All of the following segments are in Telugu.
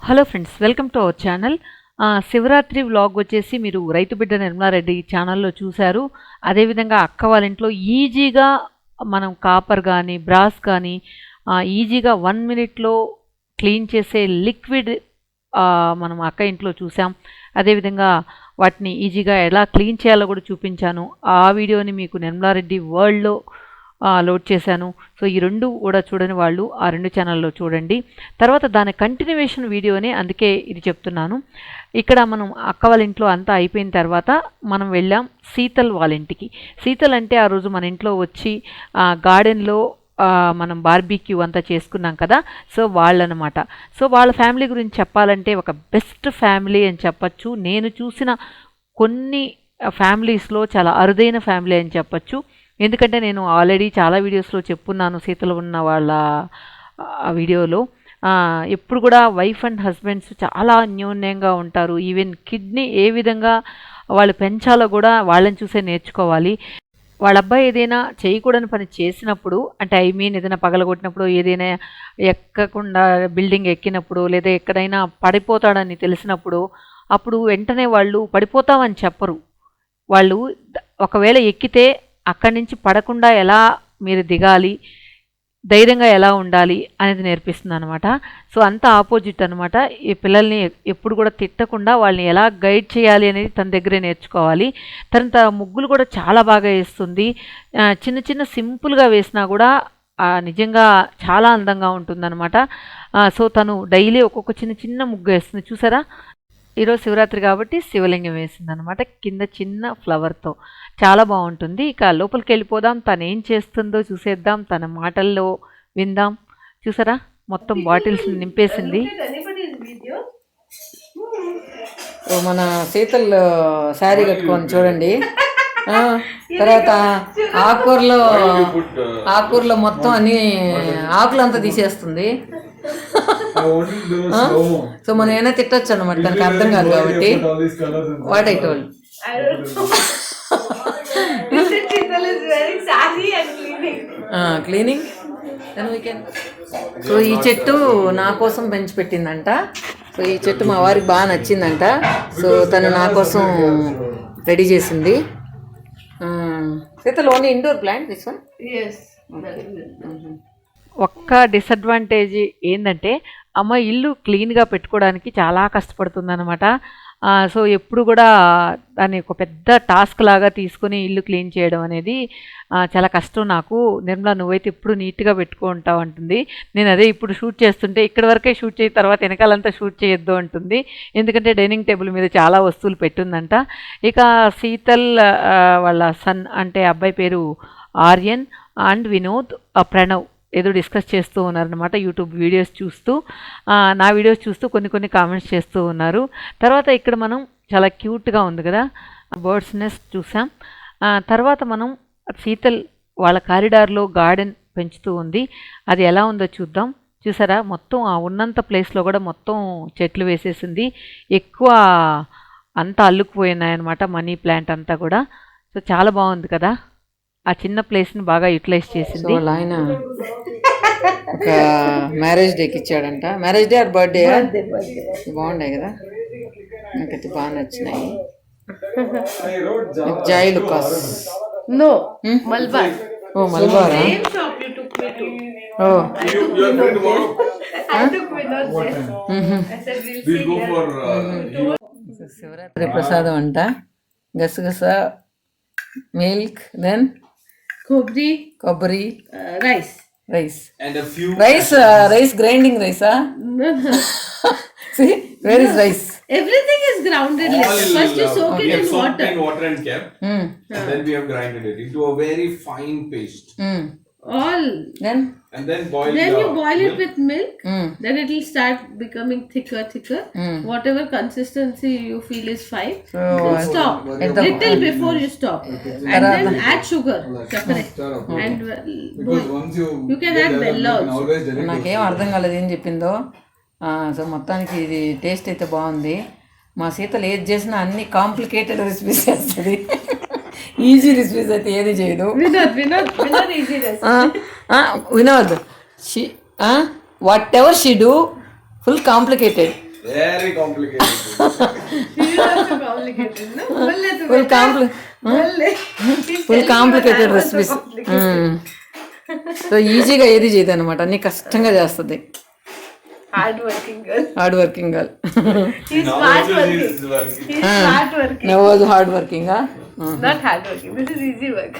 Hello friends, welcome to our channel. Shivaratri vlog వచ్చేసి మీరు రైతు బిడ్డ నిర్మలారెడ్డి ఛానల్లో చూశారు. అదేవిధంగా అక్క వాళ్ళ ఇంట్లో ఈజీగా మనం కాపర్ కానీ బ్రాస్ కానీ ఈజీగా 1 మినిట్లో క్లీన్ చేసే లిక్విడ్ మనం అక్క ఇంట్లో చూసాం. అదేవిధంగా వాటిని ఈజీగా ఎలా క్లీన్ చేయాలో కూడా చూపించాను. ఆ వీడియోని మీకు నిర్మలారెడ్డి వరల్డ్లో లోడ్ చేశాను. సో ఈ 2 కూడా చూడని వాళ్ళు ఆ 2 ఛానల్లో చూడండి. తర్వాత దాని కంటిన్యూవేషన్ వీడియోనే, అందుకే ఇది చెప్తున్నాను. ఇక్కడ మనం అక్క వాళ్ళ ఇంట్లో అంతా అయిపోయిన తర్వాత మనం వెళ్ళాం శీతల్ వాళ్ళ ఇంటికి. శీతల్ అంటే ఆ రోజు మన ఇంట్లో వచ్చి గార్డెన్లో మనం బార్బీక్యూ అంతా చేసుకున్నాం కదా, సో వాళ్ళనమాట. సో వాళ్ళ ఫ్యామిలీ గురించి చెప్పాలంటే ఒక బెస్ట్ ఫ్యామిలీ అని చెప్పచ్చు. నేను చూసిన కొన్ని ఫ్యామిలీస్లో చాలా అరుదైన ఫ్యామిలీ అని చెప్పచ్చు. ఎందుకంటే నేను ఆల్రెడీ చాలా వీడియోస్లో చెప్పున్నాను శీతలు ఉన్న వాళ్ళ వీడియోలో. ఎప్పుడు కూడా వైఫ్ అండ్ హస్బెండ్స్ చాలా అన్యోన్యంగా ఉంటారు. ఈవెన్ కిడ్నీ ఏ విధంగా వాళ్ళు పెంచాలో కూడా వాళ్ళని చూసే నేర్చుకోవాలి. వాళ్ళ అబ్బాయి ఏదైనా చేయకూడని పని చేసినప్పుడు, అంటే ఏదైనా పగలగొట్టినప్పుడు, ఏదైనా ఎక్కకుండా బిల్డింగ్ ఎక్కినప్పుడు, లేదా ఎక్కడైనా పడిపోతాడని తెలిసినప్పుడు అప్పుడు వెంటనే వాళ్ళు పడిపోతామని చెప్పరు. వాళ్ళు ఒకవేళ ఎక్కితే అక్కడి నుంచి పడకుండా ఎలా మీరు దిగాలి, ధైర్యంగా ఎలా ఉండాలి అనేది నేర్పిస్తుంది అనమాట. సో అంతా ఆపోజిట్ అనమాట. ఈ పిల్లల్ని ఎప్పుడు కూడా తిట్టకుండా వాళ్ళని ఎలా గైడ్ చేయాలి అనేది తన దగ్గరే నేర్చుకోవాలి. తన ముగ్గులు కూడా చాలా బాగా వేస్తుంది. చిన్న చిన్న సింపుల్గా వేసినా కూడా నిజంగా చాలా అందంగా ఉంటుందన్నమాట. సో తను డైలీ ఒక్కొక్క చిన్న చిన్న ముగ్గు వేస్తుంది. చూసారా, ఈరోజు శివరాత్రి కాబట్టి శివలింగం వేసింది అనమాట, కింద చిన్న ఫ్లవర్తో. చాలా బాగుంటుంది. ఇక లోపలికి వెళ్ళిపోదాం, తను ఏం చేస్తుందో చూసేద్దాం, తన మాటల్లో విందాం. చూసారా, మొత్తం బాటిల్స్ నింపేసింది. మన శీతల్ శారీ కట్టుకొని చూడండి. తర్వాత ఆకుకూరలో మొత్తం అన్ని ఆకులంతా తీసేస్తుంది. సో మనం ఏమైనా తిట్టచ్చు అనమాట, తనకు అర్థం కాదు కాబట్టి. What I told. Cleaning. So ఈ చెట్టు నా కోసం పెంచి పెట్టిందంట. సో ఈ చెట్టు మా వారికి బాగా నచ్చిందంట. సో తను నా కోసం రెడీ చేసింది. Sheetal only indoor plant this one. ఒక్క డిసడ్వాంటేజ్ ఏంటంటే అమ్మ ఇల్లు క్లీన్గా పెట్టుకోవడానికి చాలా కష్టపడుతుందన్నమాట. సో ఎప్పుడు కూడా దాన్ని ఒక పెద్ద టాస్క్ లాగా తీసుకుని ఇల్లు క్లీన్ చేయడం అనేది చాలా కష్టం నాకు. నిర్మలా, నువ్వైతే ఇప్పుడు నీట్గా పెట్టుకుంటావు అంటుంది. నేను అదే ఇప్పుడు షూట్ చేస్తుంటే ఇక్కడ వరకే షూట్ చేసిన తర్వాత వెనకాలంతా షూట్ చేయొద్దు అంటుంది. ఎందుకంటే డైనింగ్ టేబుల్ మీద చాలా వస్తువులు పెట్టుందంట. ఇక శీతల్ వాళ్ళ సన్, అంటే అబ్బాయి పేరు ఆర్యన్ అండ్ వినోద్, ప్రణవ్ ఏదో డిస్కస్ చేస్తూ ఉన్నారనమాట. యూట్యూబ్ వీడియోస్ చూస్తూ, నా వీడియోస్ చూస్తూ కొన్ని కామెంట్స్ చేస్తూ ఉన్నారు. తర్వాత ఇక్కడ మనం చాలా క్యూట్గా ఉంది కదా బర్డ్స్ నెస్ట్ చూసాం. తర్వాత మనం శీతల్ వాళ్ళ కారిడార్లో గార్డెన్ పెంచుతూ ఉంది. అది ఎలా ఉందో చూద్దాం. చూసారా, మొత్తం ఆ ఉన్నంత ప్లేస్లో కూడా మొత్తం చెట్లు వేసేసింది. ఎక్కువ అంతా అల్లుకుపోయినాయన్నమాట, మనీ ప్లాంట్ అంతా కూడా. సో చాలా బాగుంది కదా, ఆ చిన్న ప్లేస్ని బాగా యూటిలైజ్ చేసింది. ఆయన ఒక మ్యారేజ్ డేకి ఇచ్చాడంట. మ్యారేజ్ డే ఆర్ బర్త్డే బాగున్నాయి కదా, నాకైతే బాగా నచ్చినాయి. జాయ్ లుకాస్. నో, మల్బార్. ఓ మల్బారా. శివరాత్రి ప్రసాదం అంట. గసగస, మిల్క్, దెన్ కొబ్బరి, rice and a few rice grinding rice. See, where is rice? Everything is grounded. First you soak it in water and kept, and then we have grinded it into a very fine paste. All and then boil you boil it with milk. Then it will start becoming thicker. Whatever consistency you feel is fine, stop little before you stop, and then add sugar, and because once you can add bella also. నాకేం అర్థం కాలేదు ఏం చెప్పిందో. సో మొత్తానికి ఇది టేస్ట్ అయితే బాగుంది. మా శీతలు ఏది చేసినా అన్ని కాంప్లికేటెడ్ రెసిపీస్ చేస్తుంది. ఈజీ రెసిపీస్ అయితే ఏది చేయదు. Vinod, whatever she do full complicated. Very complicated. Full complicated recipes. So ఈజీగా ఏది చేయదు అనమాట, అన్ని కష్టంగా చేస్తుంది. Hard working girl. Nawaz hard working. Not hard working, this is easy work.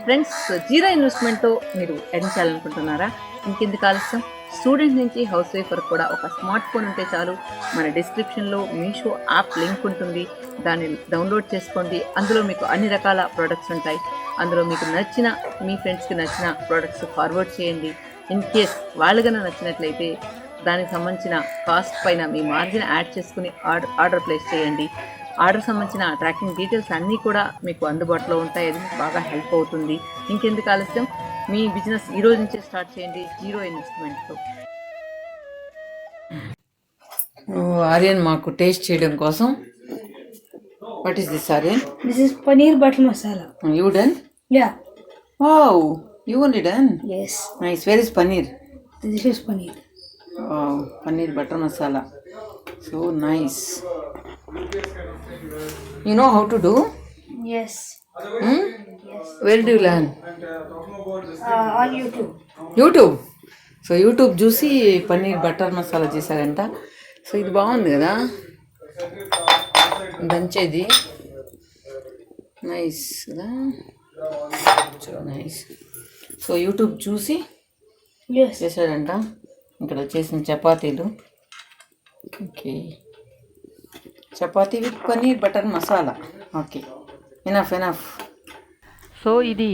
Friends, zero ఇన్వెస్ట్మెంట్తో మీరు ఎర్న్ చేయాలనుకుంటున్నారా? ఇంకెందుకు ఆలస్యం, స్టూడెంట్ నుంచి హౌస్ వైఫ్ వరకు కూడా ఒక స్మార్ట్ ఫోన్ ఉంటే చాలు. మన డిస్క్రిప్షన్లో మీషో యాప్ లింక్ ఉంటుంది, దాన్ని డౌన్లోడ్ చేసుకోండి. అందులో మీకు అన్ని రకాల ప్రోడక్ట్స్ ఉంటాయి. అందులో మీకు నచ్చిన, మీ ఫ్రెండ్స్కి నచ్చిన ప్రోడక్ట్స్ ఫార్వర్డ్ చేయండి. ఇన్ కేస్ వాళ్ళు కన్నా నచ్చినట్లయితే దానికి సంబంధించిన కాస్ట్ పైన మీ మార్జిన్ యాడ్ చేసుకుని ఆర్డర్ ప్లేస్ చేయండి. ఆర్డర్ సంబంధించిన ట్రాకింగ్ డీటెయిల్స్ అన్నీ కూడా మీకు అందుబాటులో ఉంటాయి. అది మీకు బాగా హెల్ప్ అవుతుంది. ఇంకెందుకు ఆలస్యం, మీ బిజినెస్ ఈ రోజు నుంచే స్టార్ట్ చేయండి జీరో ఇన్వెస్ట్మెంట్తో. ఆర్యన్ మాకు టేస్ట్ చేయడం కోసం, what is this Aryan? This is paneer butter masala. You done? Yeah. Wow, you only done? Yes. Nice. Where is paneer? This is paneer. Wow, paneer butter masala. So nice. You know how to do? Yes. Where do you learn? On YouTube. YouTube. So YouTube చూసి పన్నీర్ బటర్ మసాలా చేశారంట. సో ఇది బాగుంది కదా, దంచేది నైస్ కదా, సో నైస్. సో యూట్యూబ్ చూసి Yes. చేశారంట. ఇక్కడ చేసిన చపాతీలు, okay, chapati with paneer butter masala. Okay, enough. So ఇది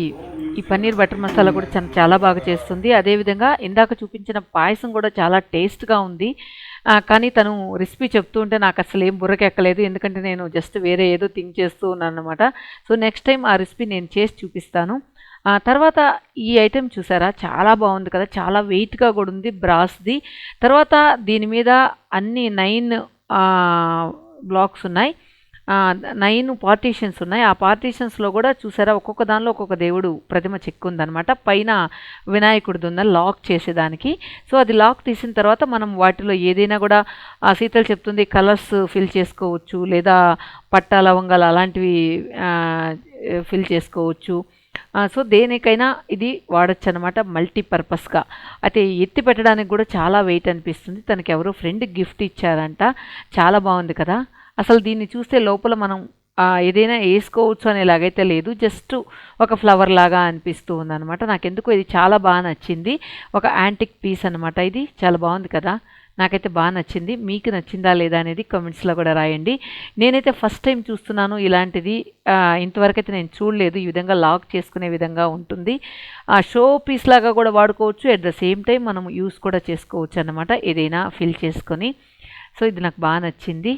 ఈ పన్నీర్ బటర్ మసాలా కూడా చాలా బాగా చేస్తుంది. అదేవిధంగా ఇందాక చూపించిన పాయసం కూడా చాలా టేస్ట్గా ఉంది. కానీ తను రెసిపీ చెప్తూ ఉంటే నాకు అసలు ఏం బుర్రకెక్కలేదు, ఎందుకంటే నేను జస్ట్ వేరే ఏదో థింక్ చేస్తూ ఉన్నాను అనమాట. సో నెక్స్ట్ టైం ఆ రెసిపీ నేను చేసి చూపిస్తాను. తర్వాత ఈ ఐటెం చూసారా, చాలా బాగుంది కదా, చాలా వెయిట్గా కూడా ఉంది, బ్రాస్ది. తర్వాత దీని మీద అన్ని 9 బ్లాక్స్ ఉన్నాయి, 9 పార్టీషన్స్ ఉన్నాయి. ఆ పార్టీషన్స్లో కూడా చూసారా, ఒక్కొక్క దానిలో ఒక్కొక్క దేవుడు ప్రతిమ చెక్కు ఉందనమాట. పైన వినాయకుడిది ఉందని లాక్ చేసేదానికి. సో అది లాక్ తీసిన తర్వాత మనం వాటిలో ఏదైనా కూడా శీతల్ చెప్తుంది కలర్స్ ఫిల్ చేసుకోవచ్చు, లేదా పట్టా లవంగాలు అలాంటివి ఫిల్ చేసుకోవచ్చు. సో దేనికైనా ఇది వాడచ్చు అనమాట, మల్టీపర్పస్గా. అయితే ఎత్తి పెట్టడానికి కూడా చాలా వెయిట్ అనిపిస్తుంది. తనకి ఎవరో ఫ్రెండ్ గిఫ్ట్ ఇచ్చారంట, చాలా బాగుంది కదా. అసలు దీన్ని చూస్తే లోపల మనం ఏదైనా వేసుకోవచ్చు అనేలాగైతే లేదు, జస్ట్ ఒక ఫ్లవర్ లాగా అనిపిస్తూ ఉందన్నమాట. నాకెందుకో ఇది చాలా బాగా నచ్చింది. ఒక యాంటిక్ పీస్ అనమాట, ఇది చాలా బాగుంది కదా, నాకైతే బాగా నచ్చింది. మీకు నచ్చిందా లేదా అనేది కామెంట్స్లో కూడా రాయండి. నేనైతే ఫస్ట్ టైం చూస్తున్నాను ఇలాంటిది, ఇంతవరకు అయితే నేను చూడలేదు. ఈ విధంగా లాక్ చేసుకునే విధంగా ఉంటుంది. షో పీస్ లాగా కూడా వాడుకోవచ్చు, ఎట్ ద సేమ్ టైం మనం యూస్ కూడా చేసుకోవచ్చు అన్నమాట, ఏదైనా ఫిల్ చేసుకొని. సో ఇది నాకు బాగా నచ్చింది.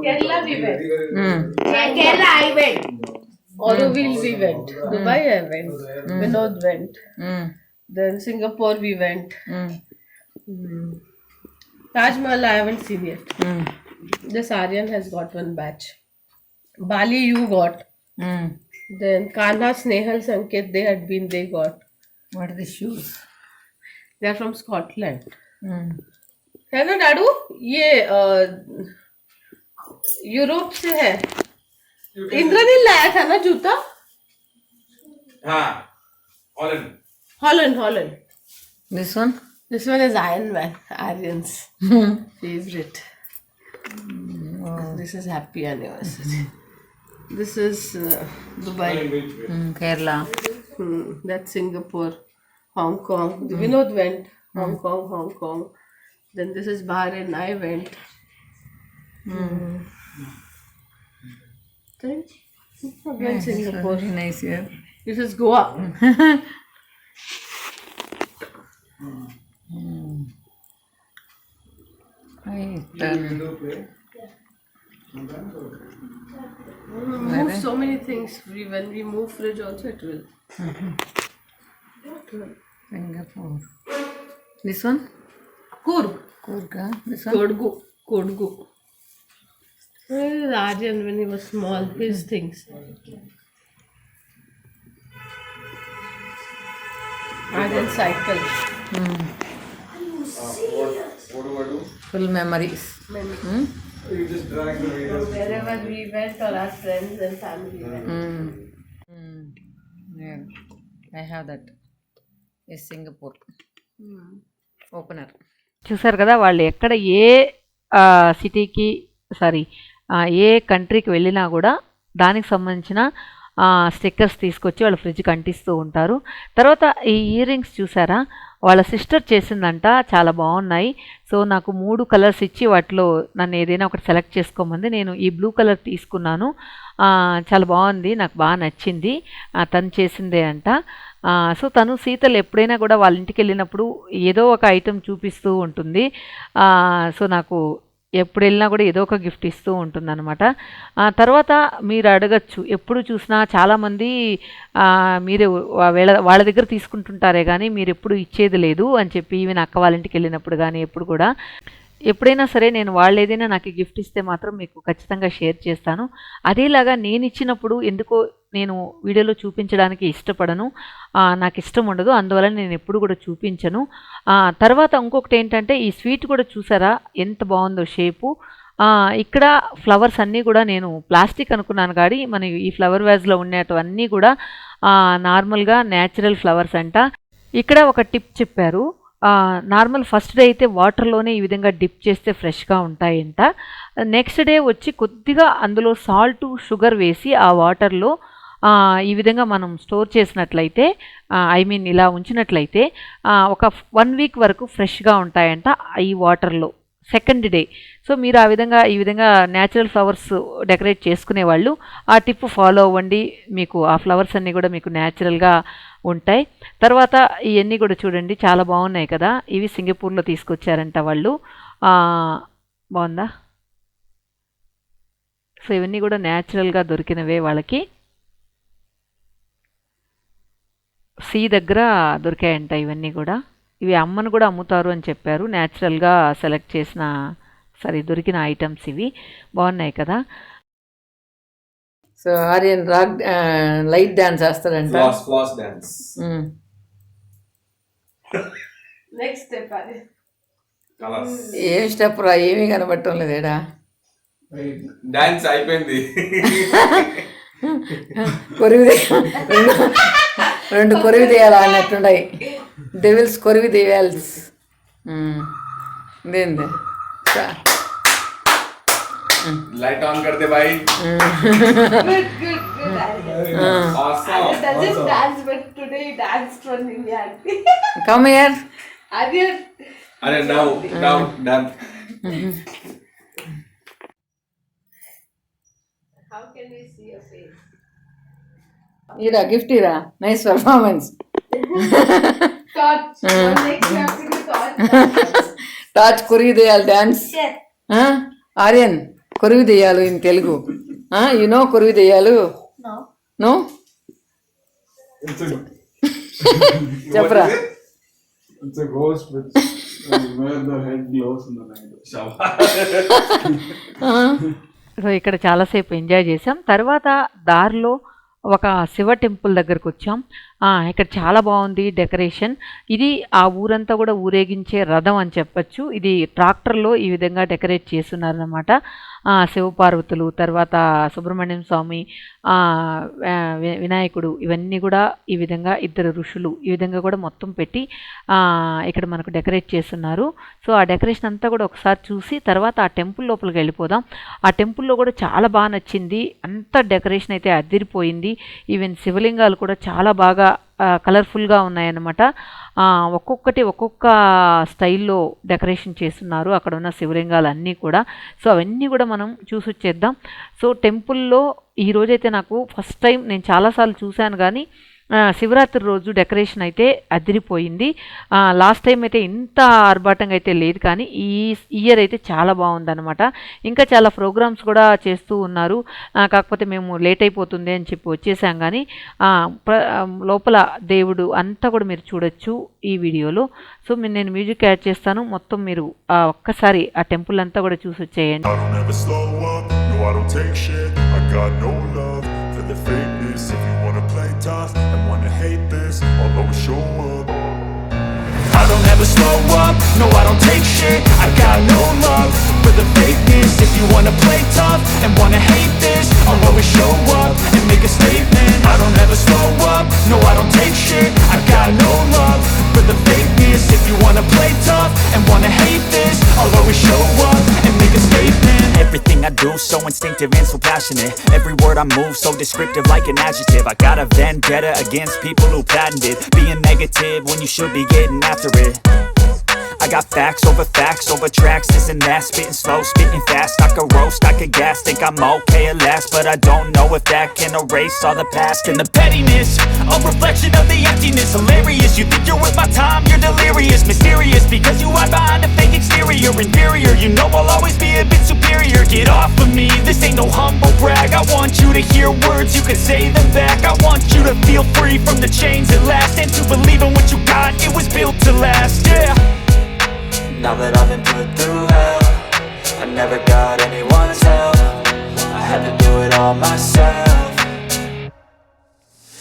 Kerala we went. Kerala I went. Auroville we went. Dubai I went. Vinod went. Then Singapore we went. Taj Mahal I haven't seen yet. This Aryan has got one batch. Bali you got. Then Kanha, Snehal, Sanket they had been, they got. What are the shoes? They are from Scotland. है ना डाडू, ये यूरोप से है. इंद्रनील लाया था ना जूता. हाँ, Holland. This one? This one is Iron Man, Aryan's favorite. This is happy anniversary. This is Dubai. Kerala. That's Singapore, Hong Kong. Vinod went. Hong Kong. Then this is Bahrain. I went. Then again Singapore. Very nice here. This is Goa. Move so many things. When we move fridge also it will. Singapore. This one? Kurg. This one? Kodgu. Aryan when he was small, his things. Aryan cycle. What do I do? Full memories. You just drag the videos. Wherever we went, or our friends and family went. I have that is Singapore opener. చూసారు కదా వాళ్ళు ఎక్కడ ఏ సిటీకి ఏ కంట్రీకి వెళ్ళినా కూడా దానికి సంబంధించిన స్టిక్కర్స్ తీసుకొచ్చి వాళ్ళ ఫ్రిడ్జ్కి అంటిస్తూ ఉంటారు. తర్వాత ఈ ఇయర్ రింగ్స్ చూసారా, వాళ్ళ సిస్టర్ చేసిందంట, చాలా బాగున్నాయి. సో నాకు 3 కలర్స్ ఇచ్చి వాటిలో నన్ను ఏదైనా ఒకటి సెలెక్ట్ చేసుకోమంది. నేను ఈ బ్లూ కలర్ తీసుకున్నాను. చాలా బాగుంది, నాకు బాగా నచ్చింది. తను చేసిందే అంట. సో తను సీతలు ఎప్పుడైనా కూడా వాళ్ళ ఇంటికి వెళ్ళినప్పుడు ఏదో ఒక ఐటెం చూపిస్తూ ఉంటుంది. సో నాకు ఎప్పుడు వెళ్ళినా కూడా ఏదో ఒక గిఫ్ట్ ఇస్తూ ఉంటుందన్నమాట. తర్వాత మీరు అడగచ్చు, ఎప్పుడు చూసినా చాలామంది మీరు వాళ్ళ దగ్గర తీసుకుంటుంటారే కానీ మీరు ఎప్పుడు ఇచ్చేది లేదు అని చెప్పి, ఈవెన్ అక్క వాళ్ళ ఇంటికి వెళ్ళినప్పుడు కానీ ఎప్పుడు కూడా. ఎప్పుడైనా సరే నేను వాళ్ళు ఏదైనా నాకు గిఫ్ట్ ఇస్తే మాత్రం మీకు ఖచ్చితంగా షేర్ చేస్తాను. అదేలాగా నేను ఇచ్చినప్పుడు ఎందుకో నేను వీడియోలో చూపించడానికి ఇష్టపడను, నాకు ఇష్టం ఉండదు, అందువల్ల నేను ఎప్పుడు కూడా చూపించను. తర్వాత ఇంకొకటి ఏంటంటే ఈ స్వీట్ కూడా చూసారా ఎంత బాగుందో షేపు. ఇక్కడ ఫ్లవర్స్ అన్నీ కూడా నేను ప్లాస్టిక్ అనుకున్నాను కానీ మన ఈ ఫ్లవర్ వ్యాజ్లో ఉండేటివన్నీ కూడా నార్మల్గా న్యాచురల్ ఫ్లవర్స్ అంట. ఇక్కడ ఒక టిప్ చెప్పారు, నార్మల్ ఫస్ట్ డే అయితే వాటర్లోనే ఈ విధంగా డిప్ చేస్తే ఫ్రెష్గా ఉంటాయంట. నెక్స్ట్ డే వచ్చి కొద్దిగా అందులో సాల్ట్ షుగర్ వేసి ఆ వాటర్లో ఈ విధంగా మనం స్టోర్ చేసినట్లయితే, ఇలా ఉంచినట్లయితే ఒక 1 వీక్ వరకు ఫ్రెష్గా ఉంటాయంట ఈ వాటర్లో సెకండ్ డే. సో మీరు ఈ విధంగా న్యాచురల్ ఫ్లవర్స్ డెకరేట్ చేసుకునే వాళ్ళు ఆ టిప్ ఫాలో అవ్వండి, మీకు ఆ ఫ్లవర్స్ అన్నీ కూడా మీకు న్యాచురల్గా ఉంటాయి. తర్వాత ఇవన్నీ కూడా చూడండి చాలా బాగున్నాయి కదా, ఇవి సింగపూర్లో తీసుకొచ్చారంట వాళ్ళు. బాగుందా? సో ఇవన్నీ కూడా న్యాచురల్గా దొరికినవే వాళ్ళకి, సీ దగ్గర దొరికాయంట ఇవన్నీ కూడా. ఇవి అమ్మను కూడా అమ్ముతారు అని చెప్పారు, న్యాచురల్గా సెలెక్ట్ చేసిన దొరికిన ఐటమ్స్ ఇవి. బాగున్నాయి కదా. So Aryan rock light dance చేస్తాడంట. Floss dance. Next step, Arya. Colors. ఏం స్టెప్ రా, ఏమీ కనబడటం లేదేడా. Dance అయిపోయింది. కొరివి రెండు కొరివి తీయాలా అన్నట్టున్నాయి. డెవిల్స్ కొరివి తీయాల్స్. ఇదేంది Light on कर दे भाई. Good, Arya. Awesome. Arya doesn't dance, but today he danced for Nivya. Come here. Arya. Arre now done. How can we see your face? ఈడా gift Ira, nice performance. Torch. Next you have to do torch. టాచ్ కొరివి తీయాలి డాన్స్. ఆర్యన్ కొరివి తీయాలి in Telugu. You know Korivi తీయాలు? No. చెప్పరా. It's a ghost which where the head glows in the night. So ఇక్కడ చాలాసేపు ఎంజాయ్ చేసాం. తర్వాత దారిలో ఒక శివ టెంపుల్ దగ్గరకు వచ్చాం. ఇక్కడ చాలా బాగుంది డెకరేషన్. ఇది ఆ ఊరంతా కూడా ఊరేగించే రథం అని చెప్పచ్చు. ఇది ట్రాక్టర్లో ఈ విధంగా డెకరేట్ చేస్తున్నారన్నమాట. శివపార్వతులు, తర్వాత సుబ్రహ్మణ్యం స్వామి, వినాయకుడు, ఇవన్నీ కూడా ఈ విధంగా 2 ఋషులు ఈ విధంగా కూడా మొత్తం పెట్టి ఇక్కడ మనకు డెకరేట్ చేస్తున్నారు. సో ఆ డెకరేషన్ అంతా కూడా ఒకసారి చూసి తర్వాత ఆ టెంపుల్ లోపలికి వెళ్ళిపోదాం. ఆ టెంపుల్లో కూడా చాలా బాగా నచ్చింది, అంత డెకరేషన్ అయితే అదిరిపోయింది. ఈవెన్ శివలింగాలు కూడా చాలా బాగా కలర్ఫుల్గా ఉన్నాయన్నమాట. ఒక్కొక్కటి ఒక్కొక్క స్టైల్లో డెకరేషన్ చేస్తున్నారు అక్కడ ఉన్న శివలింగాలు అన్నీ కూడా. సో అవన్నీ కూడా మనం చూసి వచ్చేద్దాం. సో టెంపుల్లో ఈరోజైతే నాకు ఫస్ట్ టైం, నేను చాలాసార్లు చూశాను కానీ శివరాత్రి రోజు డెకరేషన్ అయితే అదిరిపోయింది. లాస్ట్ టైం అయితే ఇంత ఆర్భాటంగా అయితే లేదు కానీ ఈ ఇయర్ అయితే చాలా బాగుందన్నమాట. ఇంకా చాలా ప్రోగ్రామ్స్ కూడా చేస్తూ ఉన్నారు. కాకపోతే మేము లేట్ అయిపోతుంది అని చెప్పి వచ్చేసాం కానీ లోపల దేవుడు అంతా కూడా మీరు చూడొచ్చు ఈ వీడియోలో. సో నేను మ్యూజిక్ యాడ్ చేస్తాను, మొత్తం మీరు ఒక్కసారి ఆ టెంపుల్ అంతా కూడా చూసి వచ్చేయండి. The fakeness, if you wanna play tough and wanna hate this, I'll always show up. I don't ever slow up, no I don't take shit, I got no show up and make a statement. Everything I do so instinctive and so passionate. Every word I move so descriptive like an adjective. I got a vendetta against people who patented being negative when you should be getting after it. I got facts over tracks, this and that. Spitting slow, spitting fast, I could roast, I could gas. Think I'm okay at last, but I don't know if that can erase all the past. And the pettiness, a reflection of the emptiness. Hilarious, you think you're worth my time, you're delirious. Mysterious, because you hide behind a fake exterior. Inferior, you know I'll always be a bit superior. Get off of me, this ain't no humble brag. I want you to hear words, you can say them back. I want you to feel free from the chains at last, and to believe in what you got, it was built to last, yeah. Now that I've been put through hell, I never got anyone's help. I had to do it all myself.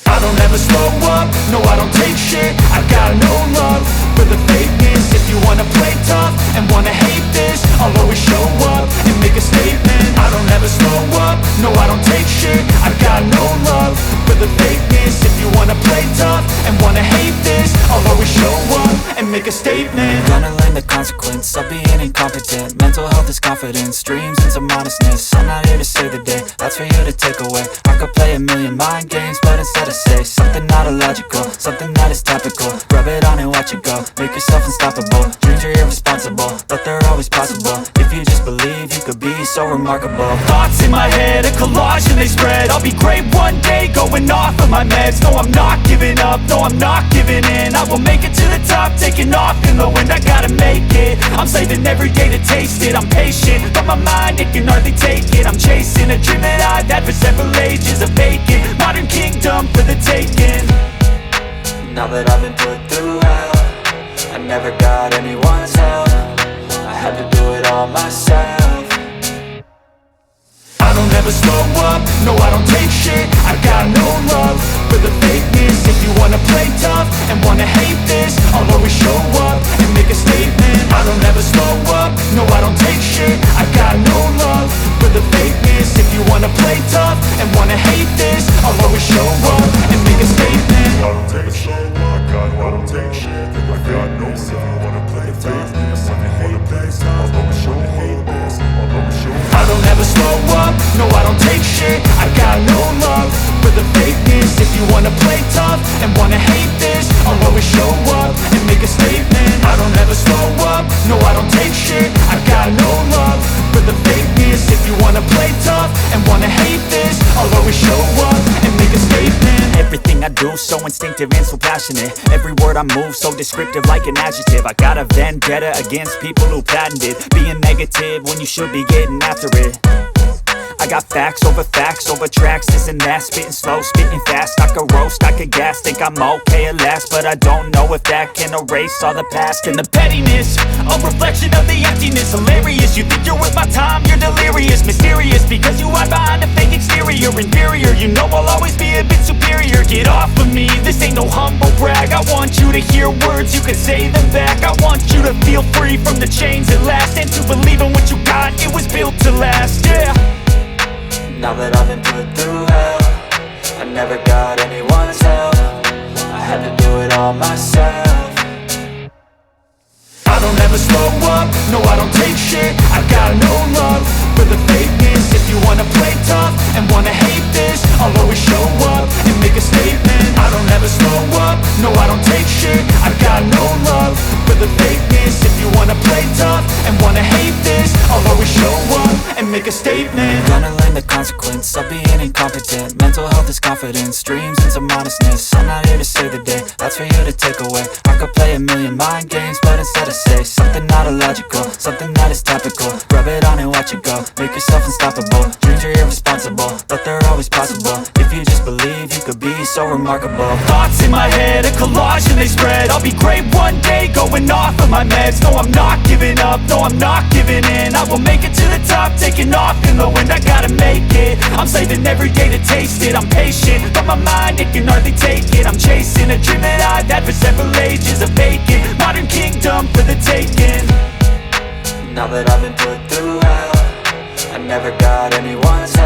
I don't ever slow up, no I don't take shit. I got no love for the fakeness. If you wanna play tough and wanna hate this, I'll always show up and make a statement. I don't ever slow up, no I don't take shit. I got no love for the fakeness. If you wanna play tough and wanna hate this, I'll always show up and make a statement. Gonna learn the consequence of being incompetent. Mental health is confidence, dreams and some honestness. I'm not here to save the day, that's for you to take away. I could play a million mind games, but instead I say something not illogical, something that is topical. Rub it on and watch it go, make yourself unstoppable. Dreams are irresponsible, but they're always possible. If you just believe, you could be so remarkable. Thoughts in my head, a collage and they spread. I'll be great one day, going off of my meds. No, I'm not giving up, no, I'm not giving in. I will make it to the top, taking off in the wind. I gotta make it, I'm saving every day to taste it. I'm patient, but my mind, it can hardly take it. I'm chasing a dream that I've had for several ages. A vacant, modern kingdom for the taking. Now that I've been put through hell, I never got anyone's help. I had to do it all myself. I don't ever slow up, no I don't take shit. I got no love for the fakeness. If you wanna play tough and wanna hate this, I'll always show up and make a statement. I don't ever slow up, no I don't take shit. I got no love for the fakeness. If you wanna play tough and wanna hate this, I'll always show up and make a statement. I don't take shit, I don't take shit. I got no love, if you wanna play tough and wanna hate this, I'll always show up, I'll always show up. I don't ever slow up, no I don't take shit. I got no love for the fakeness. If you wanna play tough and wanna hate this, I'll always show up and make a statement. I don't ever slow up, no I don't take shit. I got no love for the fakeness. If you wanna play tough and wanna hate this, I'll always show up and make a statement. Everything I do so instinctive and so passionate. Every word I move so descriptive like an adjective. I got a vendetta against people who patented being negative when you should be getting after it. I got facts over tracks, this and that. Spitting slow, spitting fast, I could roast, I could gas. Think I'm okay at last, but I don't know if that can erase all the past. And the pettiness, a reflection of the emptiness. Hilarious, you think you're worth my time, you're delirious. Mysterious, because you hide behind a fake exterior. Inferior, you know I'll always be a bit superior. Get off of me, this ain't no humble brag. I want you to hear words, you can say them back. I want you to feel free from the chains at last, and to believe in what you got, it was built to last, yeah. Now that I've been put through hell, I never got anyone's help. I had to do it all myself. I don't ever slow up, no I don't take shit. I got no love for the fakeness. If you wanna play tough and wanna hate this, I'll always show up and make a statement. I don't ever slow up, no I don't take shit. I got no love for the fakeness. If you wanna play tough and wanna hate this, I'll always show up and make a statement. Gonna learn the consequence of being incompetent. Mental health is confidence, dreams and some honestness. I'm not here to save the day, that's for you to take away. I could play a million mind games, but instead I say something not illogical, something that is topical. Rub it on and watch it go, make yourself unstoppable. Dreams are irresponsible, but they're always possible. If you just believe, you could be so remarkable. Thoughts in my head, a collage and they spread. I'll be great one day, going off of my meds. No, I'm not giving up, no, I'm not giving in. I will make it to the top, taking off in the wind. I gotta make it, I'm saving every day to taste it. I'm patient, but my mind, it can hardly take it. I'm chasing a dream that I've had for several ages. A vacant, modern kingdom for the taking. Now that I've been put through hell, I never got anyone's help.